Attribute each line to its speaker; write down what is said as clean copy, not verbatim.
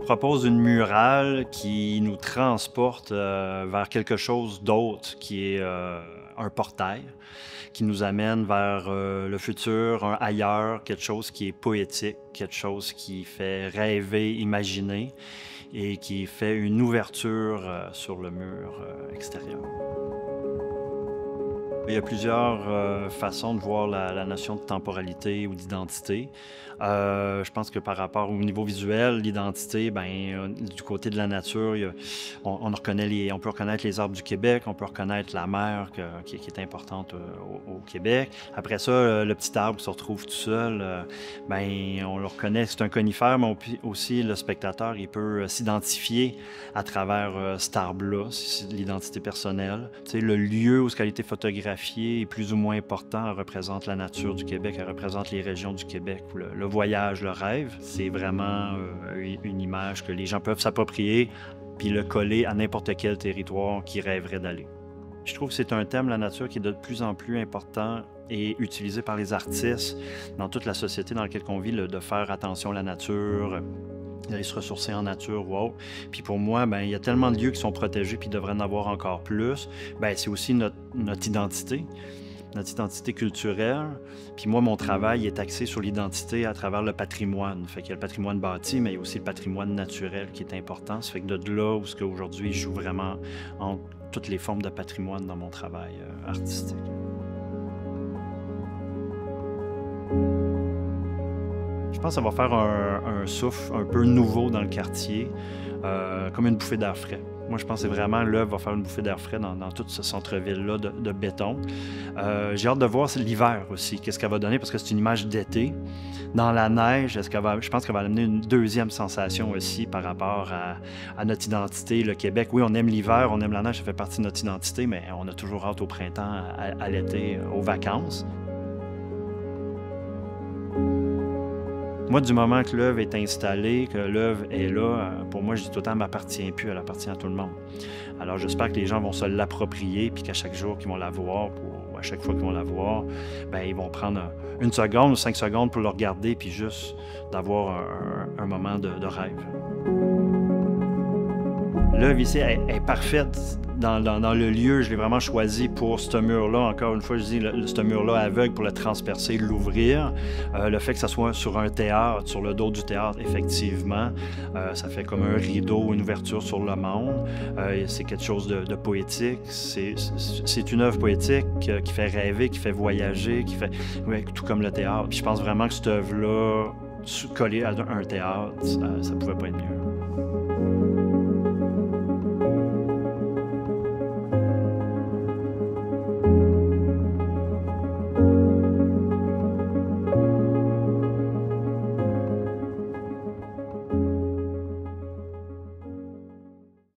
Speaker 1: propose une murale qui nous transporte vers quelque chose d'autre, qui est un portail, qui nous amène vers le futur, un ailleurs, quelque chose qui est poétique, quelque chose qui fait rêver, imaginer et qui fait une ouverture sur le mur extérieur. Il y a plusieurs façons de voir la notion de temporalité ou d'identité. Je pense que par rapport au niveau visuel, l'identité, du côté de la nature, on peut reconnaître les arbres du Québec, on peut reconnaître la mer qui est importante au Québec. Après ça, le petit arbre qui se retrouve tout seul, on le reconnaît, c'est un conifère, mais aussi le spectateur, il peut s'identifier à travers cet arbre-là, c'est l'identité personnelle. Tu sais, le lieu où ce a été photographié est plus ou moins important, elle représente la nature du Québec, elle représente les régions du Québec, ou le voyage, le rêve. C'est vraiment une image que les gens peuvent s'approprier puis le coller à n'importe quel territoire qu'ils rêveraient d'aller. Je trouve que c'est un thème, la nature, qui est de plus en plus important et utilisé par les artistes dans toute la société dans laquelle on vit, de faire attention à la nature, d'aller se ressourcer en nature, wow. Puis pour moi, il y a tellement de lieux qui sont protégés puis il devrait en avoir encore plus. C'est aussi notre identité culturelle. Puis moi, mon travail est axé sur l'identité à travers le patrimoine. Fait qu'il y a le patrimoine bâti, mais il y a aussi le patrimoine naturel qui est important. Ça fait que de là où aujourd'hui, je joue vraiment entre toutes les formes de patrimoine dans mon travail artistique. Je pense que ça va faire un souffle un peu nouveau dans le quartier, comme une bouffée d'air frais. Moi, je pense que vraiment l'œuvre va faire une bouffée d'air frais dans tout ce centre-ville-là de béton. J'ai hâte de voir l'hiver aussi, qu'est-ce qu'elle va donner, parce que c'est une image d'été. Dans la neige, je pense qu'elle va amener une deuxième sensation aussi par rapport à notre identité, le Québec. Oui, on aime l'hiver, on aime la neige, ça fait partie de notre identité, mais on a toujours hâte au printemps, à l'été, aux vacances. Moi, du moment que l'œuvre est installée, que l'œuvre est là, pour moi, je dis tout le temps, elle ne m'appartient plus, elle appartient à tout le monde. Alors, j'espère que les gens vont se l'approprier, puis qu'à chaque jour qu'ils vont la voir, ou à chaque fois qu'ils vont la voir, ils vont prendre 1 seconde ou 5 secondes pour le regarder, puis juste d'avoir un moment de rêve. L'œuvre ici est parfaite dans le lieu. Je l'ai vraiment choisi pour ce mur-là. Encore une fois, je dis ce mur-là aveugle pour le transpercer, l'ouvrir. Le fait que ça soit sur un théâtre, sur le dos du théâtre, effectivement, ça fait comme un rideau, une ouverture sur le monde. C'est quelque chose de poétique. C'est une œuvre poétique qui fait rêver, qui fait voyager, tout comme le théâtre. Puis je pense vraiment que cette œuvre-là, collée à un théâtre, ça pouvait pas être mieux.